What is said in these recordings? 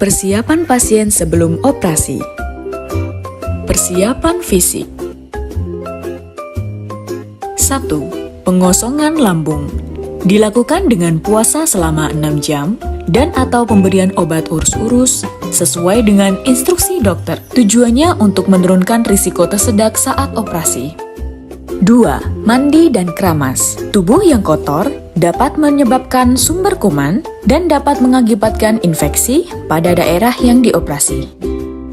Persiapan pasien sebelum operasi. Persiapan fisik. 1. Pengosongan lambung. Dilakukan dengan puasa selama 6 jam dan atau pemberian obat urus-urus sesuai dengan instruksi dokter. Tujuannya untuk menurunkan risiko tersedak saat operasi. 2. Mandi dan keramas. Tubuh yang kotor dapat menyebabkan sumber kuman dan dapat mengakibatkan infeksi pada daerah yang dioperasi.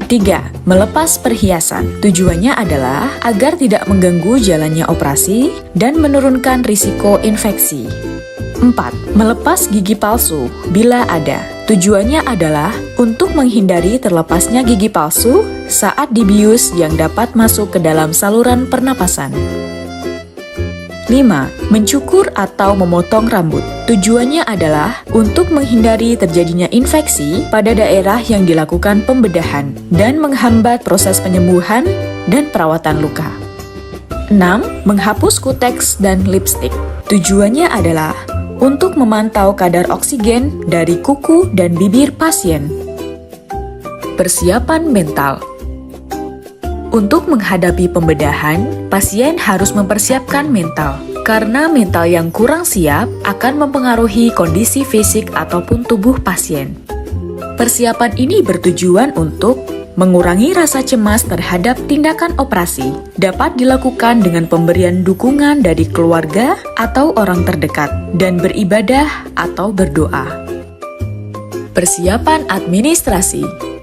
3. Melepas perhiasan. Tujuannya adalah agar tidak mengganggu jalannya operasi dan menurunkan risiko infeksi. 4. Melepas gigi palsu bila ada. Tujuannya adalah untuk menghindari terlepasnya gigi palsu saat dibius yang dapat masuk ke dalam saluran pernapasan. 5. Mencukur atau memotong rambut. Tujuannya adalah untuk menghindari terjadinya infeksi pada daerah yang dilakukan pembedahan dan menghambat proses penyembuhan dan perawatan luka. 6. Menghapus kuteks dan lipstik. Tujuannya adalah untuk memantau kadar oksigen dari kuku dan bibir pasien. Persiapan mental. Untuk menghadapi pembedahan, pasien harus mempersiapkan mental, karena mental yang kurang siap akan mempengaruhi kondisi fisik ataupun tubuh pasien. Persiapan ini bertujuan untuk mengurangi rasa cemas terhadap tindakan operasi, dapat dilakukan dengan pemberian dukungan dari keluarga atau orang terdekat, dan beribadah atau berdoa. Persiapan administrasi.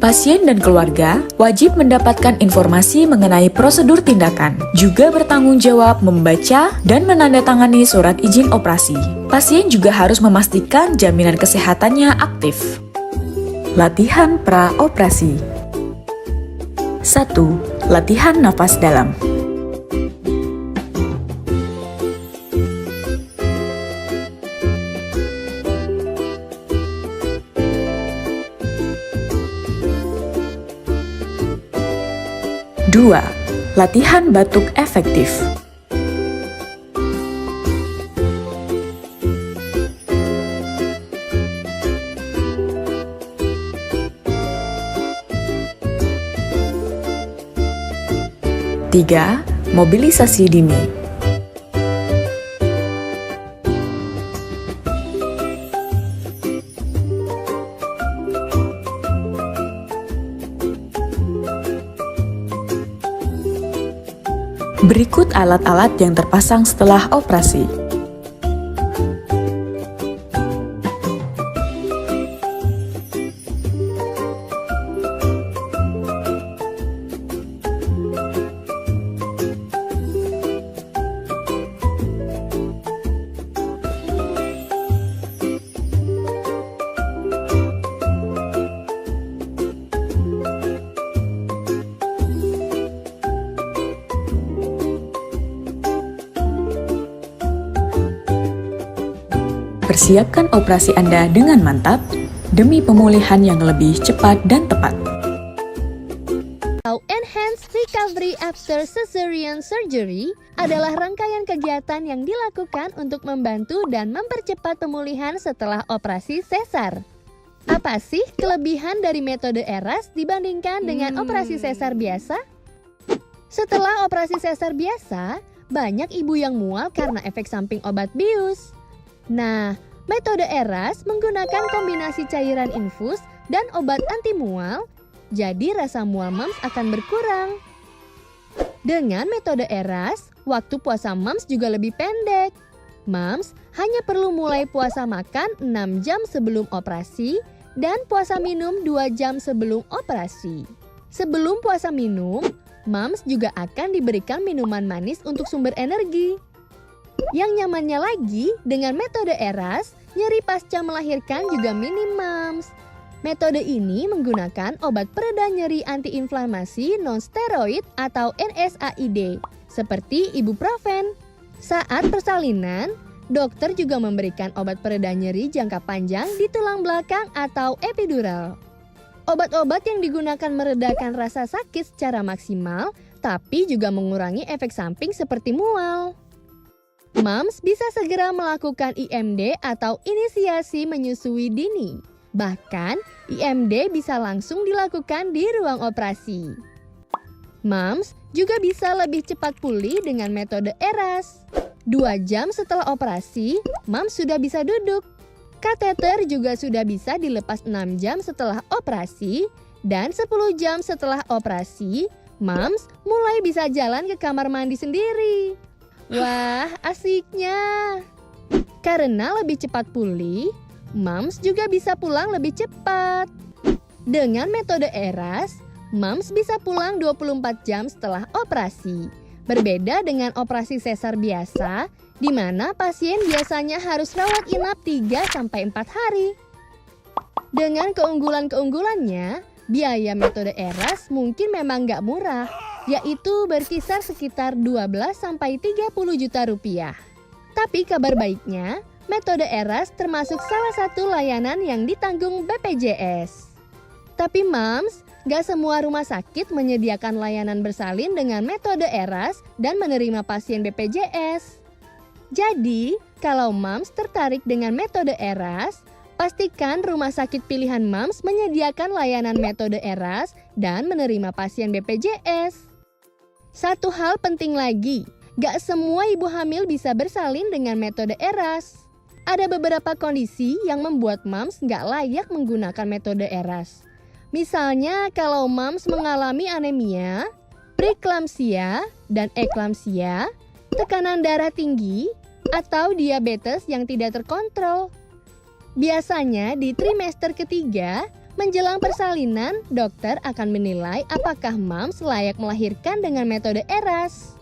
Pasien dan keluarga wajib mendapatkan informasi mengenai prosedur tindakan, juga bertanggung jawab membaca dan menandatangani surat izin operasi. Pasien juga harus memastikan jaminan kesehatannya aktif. Latihan pra-operasi. 1. Latihan nafas dalam. Dua. Latihan batuk efektif. 3. Mobilisasi dini. 4. Berikut alat-alat yang terpasang setelah operasi. Persiapkan operasi Anda dengan mantap demi pemulihan yang lebih cepat dan tepat. Enhanced Recovery After Cesarean Surgery adalah rangkaian kegiatan yang dilakukan untuk membantu dan mempercepat pemulihan setelah operasi sesar. Apa sih kelebihan dari metode ERAS dibandingkan dengan operasi sesar biasa? Setelah operasi sesar biasa, banyak ibu yang mual karena efek samping obat bius. Nah, metode ERAS menggunakan kombinasi cairan infus dan obat anti mual, jadi rasa mual moms akan berkurang. Dengan metode ERAS, waktu puasa moms juga lebih pendek. Moms hanya perlu mulai puasa makan 6 jam sebelum operasi dan puasa minum 2 jam sebelum operasi. Sebelum puasa minum, moms juga akan diberikan minuman manis untuk sumber energi. Yang nyamannya lagi, dengan metode ERAS, nyeri pasca melahirkan juga minim moms. Metode ini menggunakan obat pereda nyeri antiinflamasi non-steroid atau NSAID, seperti ibuprofen. Saat persalinan, dokter juga memberikan obat pereda nyeri jangka panjang di tulang belakang atau epidural. Obat-obat yang digunakan meredakan rasa sakit secara maksimal, tapi juga mengurangi efek samping seperti mual. Moms bisa segera melakukan IMD atau inisiasi menyusui dini. Bahkan, IMD bisa langsung dilakukan di ruang operasi. Moms juga bisa lebih cepat pulih dengan metode ERAS. 2 jam setelah operasi, Moms sudah bisa duduk. Kateter juga sudah bisa dilepas 6 jam setelah operasi, dan 10 jam setelah operasi, Moms mulai bisa jalan ke kamar mandi sendiri. Wah, asiknya! Karena lebih cepat pulih, Moms juga bisa pulang lebih cepat. Dengan metode ERAS, Moms bisa pulang 24 jam setelah operasi. Berbeda dengan operasi sesar biasa, di mana pasien biasanya harus rawat inap 3-4 hari. Dengan keunggulan-keunggulannya, biaya metode ERAS mungkin memang nggak murah, yaitu berkisar sekitar 12-30 juta rupiah. Tapi kabar baiknya, metode ERAS termasuk salah satu layanan yang ditanggung BPJS. Tapi Moms, gak semua rumah sakit menyediakan layanan bersalin dengan metode ERAS dan menerima pasien BPJS. Jadi, kalau Moms tertarik dengan metode ERAS, pastikan rumah sakit pilihan Moms menyediakan layanan metode ERAS dan menerima pasien BPJS. Satu hal penting lagi, gak semua ibu hamil bisa bersalin dengan metode ERAS. Ada beberapa kondisi yang membuat Moms gak layak menggunakan metode ERAS. Misalnya kalau Moms mengalami anemia, preeklamsia, dan eklamsia, tekanan darah tinggi, atau diabetes yang tidak terkontrol. Biasanya di trimester ketiga, menjelang persalinan, dokter akan menilai apakah Moms layak melahirkan dengan metode ERAS.